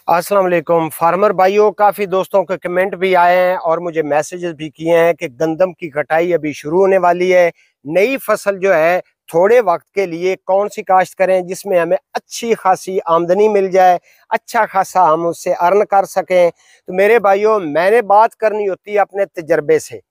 अस्सलाम वालेकुम फार्मर भाइयों, काफ़ी दोस्तों के कमेंट भी आए हैं और मुझे मैसेजेस भी किए हैं कि गंदम की कटाई अभी शुरू होने वाली है। नई फसल जो है थोड़े वक्त के लिए कौन सी काश्त करें जिसमें हमें अच्छी खासी आमदनी मिल जाए, अच्छा खासा हम उससे अर्न कर सकें। तो मेरे भाइयों, मैंने बात करनी होती है अपने तजर्बे से।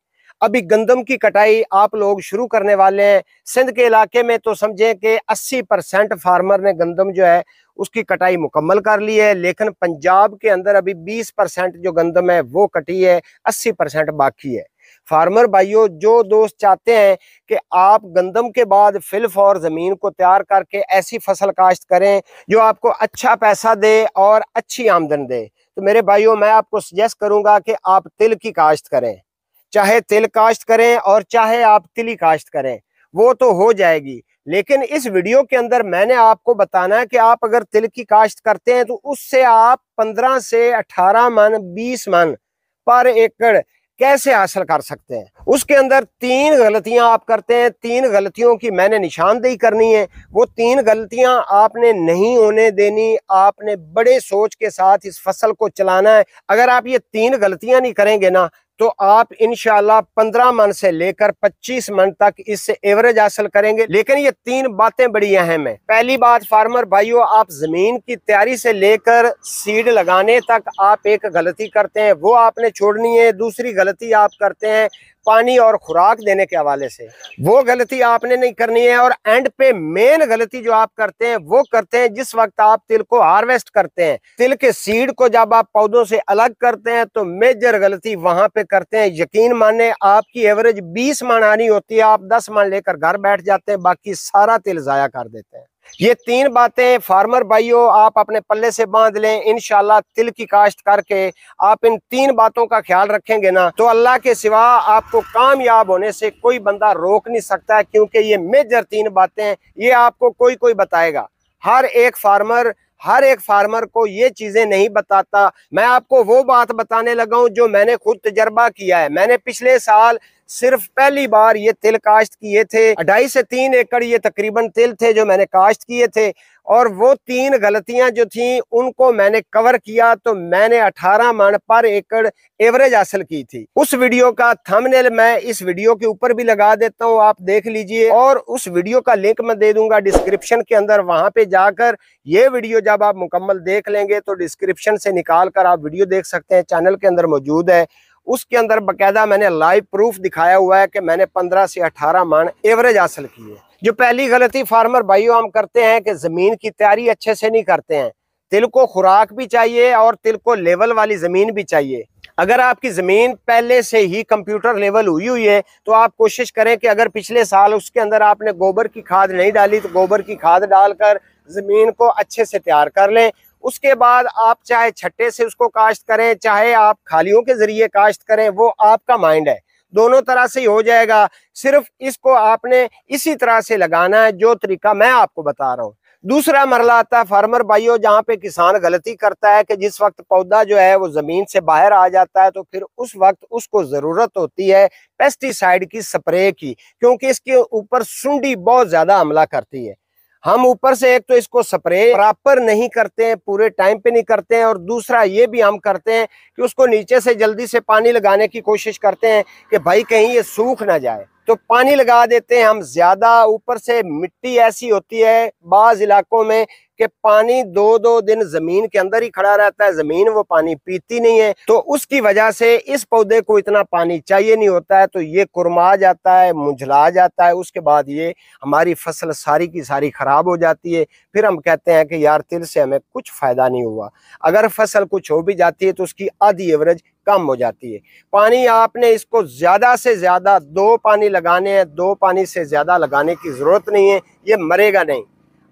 अभी गंदम की कटाई आप लोग शुरू करने वाले हैं। सिंध के इलाके में तो समझें कि 80% फार्मर ने गंदम जो है उसकी कटाई मुकम्मल कर ली है, लेकिन पंजाब के अंदर अभी 20% जो गंदम है वो कटी है, 80% बाकी है। फार्मर भाइयों, जो दोस्त चाहते हैं कि आप गंदम के बाद फिल्फ और जमीन को तैयार करके ऐसी फसल काश्त करें जो आपको अच्छा पैसा दे और अच्छी आमदन दे, तो मेरे भाइयों मैं आपको सजेस्ट करूंगा कि आप तिल की काश्त करें। चाहे तिल काश्त करें और चाहे आप तिली काश्त करें, वो तो हो जाएगी। लेकिन इस वीडियो के अंदर मैंने आपको बताना है कि आप अगर तिल की काश्त करते हैं तो उससे आप 15 से 18 मन 20 मन पर एकड़ कैसे हासिल कर सकते हैं। उसके अंदर 3 गलतियां आप करते हैं, 3 गलतियों की मैंने निशानदेही करनी है। वो 3 गलतियां आपने नहीं होने देनी, आपने बड़े सोच के साथ इस फसल को चलाना है। अगर आप ये 3 गलतियां नहीं करेंगे ना, तो आप इंशाल्लाह 15 मन से लेकर 25 मन तक इससे एवरेज हासिल करेंगे। लेकिन ये 3 बातें बड़ी अहम है। पहली बात फार्मर भाइयों, आप जमीन की तैयारी से लेकर सीड लगाने तक आप एक गलती करते हैं, वो आपने छोड़नी है। दूसरी गलती आप करते हैं पानी और खुराक देने के हवाले से, वो गलती आपने नहीं करनी है। और एंड पे मेन गलती जो आप करते हैं वो करते हैं जिस वक्त आप तिल को हार्वेस्ट करते हैं, तिल के सीड को जब आप पौधों से अलग करते हैं, तो मेजर गलती वहां पे करते हैं। यकीन माने आपकी एवरेज 20 मन आनी होती है, आप 10 मन लेकर घर बैठ जाते हैं, बाकी सारा तिल जाया कर देते हैं। ये 3 बातें फार्मर भाइयों आप अपने पल्ले से बांध लें। इंशाल्लाह तिल की काश्त करके आप इन 3 बातों का ख्याल रखेंगे ना, तो अल्लाह के सिवा आपको कामयाब होने से कोई बंदा रोक नहीं सकता है, क्योंकि ये मेजर 3 बातें हैं, ये आपको कोई कोई बताएगा। हर एक फार्मर को ये चीजें नहीं बताता। मैं आपको वो बात बताने लगा हूं जो मैंने खुद तजर्बा किया है। मैंने पिछले साल सिर्फ पहली बार ये तिल काश्त किए थे, 2.5 से 3 एकड़ ये तकरीबन तिल थे जो मैंने काश्त किए थे। और वो 3 गलतियां जो थी उनको मैंने कवर किया, तो मैंने 18 मन पर एकड़ एवरेज हासिल की थी। उस वीडियो का थंबनेल मैं इस वीडियो के ऊपर भी लगा देता हूं, आप देख लीजिए। और उस वीडियो का लिंक मैं दे दूंगा डिस्क्रिप्शन के अंदर, वहां पे जाकर ये वीडियो जब आप मुकम्मल देख लेंगे तो डिस्क्रिप्शन से निकाल कर आप वीडियो देख सकते हैं, चैनल के अंदर मौजूद है। उसके अंदर बकायदा मैंने लाइव प्रूफ दिखाया हुआ है कि मैंने 15 से 18 मन एवरेज हासिल की है। जो पहली गलती फार्मर भाइयों हम करते हैं कि जमीन की तैयारी अच्छे से नहीं करते हैं। तिल को खुराक भी चाहिए और तिल को लेवल वाली जमीन भी चाहिए। अगर आपकी जमीन पहले से ही कंप्यूटर लेवल हुई है तो आप कोशिश करें कि अगर पिछले साल उसके अंदर आपने गोबर की खाद नहीं डाली तो गोबर की खाद डालकर जमीन को अच्छे से तैयार कर लें। उसके बाद आप चाहे छट्टे से उसको काश्त करें, चाहे आप खालियों के जरिए काश्त करें, वो आपका माइंड है, दोनों तरह से ही हो जाएगा। सिर्फ इसको आपने इसी तरह से लगाना है जो तरीका मैं आपको बता रहा हूँ। दूसरा मरला आता है फार्मर भाइयों जहाँ पे किसान गलती करता है कि जिस वक्त पौधा जो है वो जमीन से बाहर आ जाता है, तो फिर उस वक्त उसको जरूरत होती है पेस्टिसाइड की स्प्रे की, क्योंकि इसके ऊपर सुंडी बहुत ज्यादा हमला करती है। हम ऊपर से एक तो इसको स्प्रे प्रॉपर नहीं करते हैं, पूरे टाइम पे नहीं करते हैं, और दूसरा ये भी हम करते हैं कि उसको नीचे से जल्दी से पानी लगाने की कोशिश करते हैं कि भाई कहीं ये सूख ना जाए, तो पानी लगा देते हैं हम ज्यादा। ऊपर से मिट्टी ऐसी होती है बाज इलाकों में कि पानी 2-2 दिन जमीन के अंदर ही खड़ा रहता है, जमीन वो पानी पीती नहीं है, तो उसकी वजह से इस पौधे को इतना पानी चाहिए नहीं होता है, तो ये कुरमा जाता है, मुंझला जाता है। उसके बाद ये हमारी फसल सारी की सारी खराब हो जाती है। फिर हम कहते हैं कि यार तिल से हमें कुछ फायदा नहीं हुआ। अगर फसल कुछ हो भी जाती है तो उसकी आधी एवरेज कम हो जाती है। पानी आपने इसको ज्यादा से ज्यादा 2 पानी लगाने हैं, 2 पानी से ज्यादा लगाने की जरूरत नहीं है, ये मरेगा नहीं।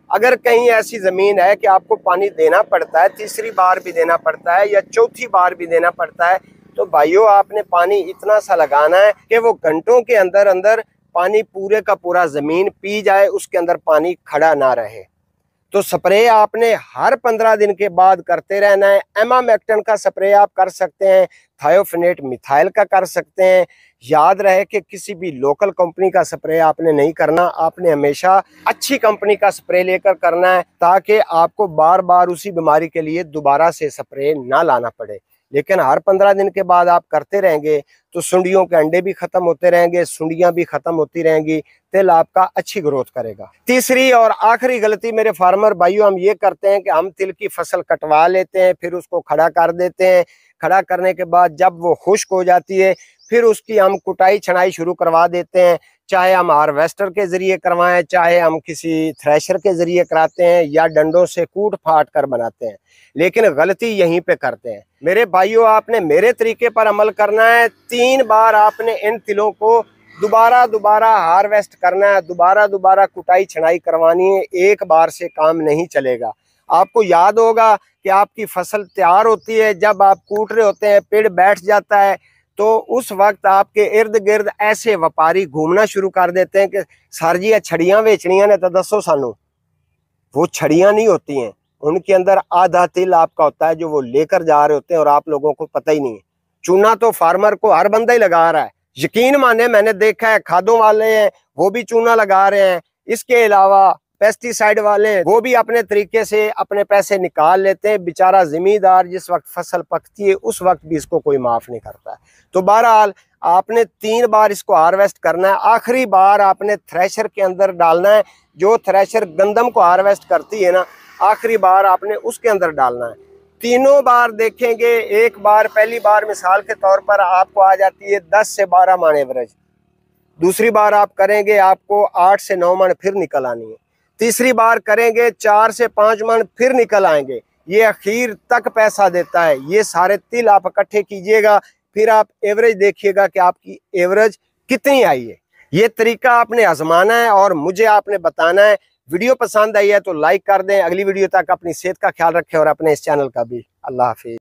अगर कहीं ऐसी जमीन है कि आपको पानी देना पड़ता है, तीसरी बार भी देना पड़ता है या चौथी बार भी देना पड़ता है, तो भाइयों आपने पानी इतना सा लगाना है कि वो घंटों के अंदर अंदर पानी पूरे का पूरा जमीन पी जाए, उसके अंदर पानी खड़ा ना रहे। तो स्प्रे आपने हर 15 दिन के बाद करते रहना है। एमामेक्टिन का स्प्रे आप कर सकते हैं, थायोफेनेट मिथाइल का कर सकते हैं। याद रहे कि किसी भी लोकल कंपनी का स्प्रे आपने नहीं करना, आपने हमेशा अच्छी कंपनी का स्प्रे लेकर करना है, ताकि आपको बार बार उसी बीमारी के लिए दोबारा से स्प्रे ना लाना पड़े। लेकिन हर 15 दिन के बाद आप करते रहेंगे तो सुंडियों के अंडे भी खत्म होते रहेंगे, सुंडियां भी खत्म होती रहेंगी, तिल आपका अच्छी ग्रोथ करेगा। तीसरी और आखिरी गलती मेरे फार्मर भाइयों हम ये करते हैं कि हम तिल की फसल कटवा लेते हैं, फिर उसको खड़ा कर देते हैं। खड़ा करने के बाद जब वो खुश्क हो जाती है फिर उसकी हम कुटाई छनाई शुरू करवा देते हैं, चाहे हम हार्वेस्टर के जरिए करवाएं, चाहे हम किसी थ्रेशर के जरिए कराते हैं या डंडों से कूट फाट कर बनाते हैं। लेकिन गलती यहीं पे करते हैं मेरे भाइयों। आपने मेरे तरीके पर अमल करना है। 3 बार आपने इन तिलों को दोबारा हार्वेस्ट करना है, दोबारा कुटाई छनाई करवानी है। एक बार से काम नहीं चलेगा। आपको याद होगा कि आपकी फसल तैयार होती है, जब आप कूट रहे होते हैं पेड़ बैठ जाता है, तो उस वक्त आपके इर्द गिर्द ऐसे व्यापारी घूमना शुरू कर देते हैं कि सर जी छड़ियां बेचनियां ने तो दसो सानू। वो छड़ियां नहीं होती हैं, उनके अंदर आधा तिल आपका होता है जो वो लेकर जा रहे होते हैं और आप लोगों को पता ही नहीं है। चूना तो फार्मर को हर बंदा ही लगा रहा है, यकीन माने मैंने देखा है। खादों वाले हैं वो भी चूना लगा रहे हैं, इसके अलावा पेस्टिसाइड वाले वो भी अपने तरीके से अपने पैसे निकाल लेते हैं। बेचारा जिमीदार जिस वक्त फसल पकती है उस वक्त भी इसको कोई माफ नहीं करता है। तो बहरहाल आपने 3 बार इसको हार्वेस्ट करना है। आखिरी बार आपने थ्रेशर के अंदर डालना है। जो थ्रेशर गंदम को हार्वेस्ट करती है ना, आखिरी बार आपने उसके अंदर डालना है। तीनों बार देखेंगे, एक बार पहली बार मिसाल के तौर पर आपको आ जाती है 10 से 12 मन एवरेज, दूसरी बार आप करेंगे आपको 8 से 9 मन फिर निकल आनी है, तीसरी बार करेंगे 4 से 5 मन फिर निकल आएंगे। ये आखिर तक पैसा देता है। ये सारे तिल आप इकट्ठे कीजिएगा, फिर आप एवरेज देखिएगा कि आपकी एवरेज कितनी आई है। ये तरीका आपने आजमाना है और मुझे आपने बताना है। वीडियो पसंद आई है तो लाइक कर दें। अगली वीडियो तक अपनी सेहत का ख्याल रखें और अपने इस चैनल का भी। अल्लाह हाफिज।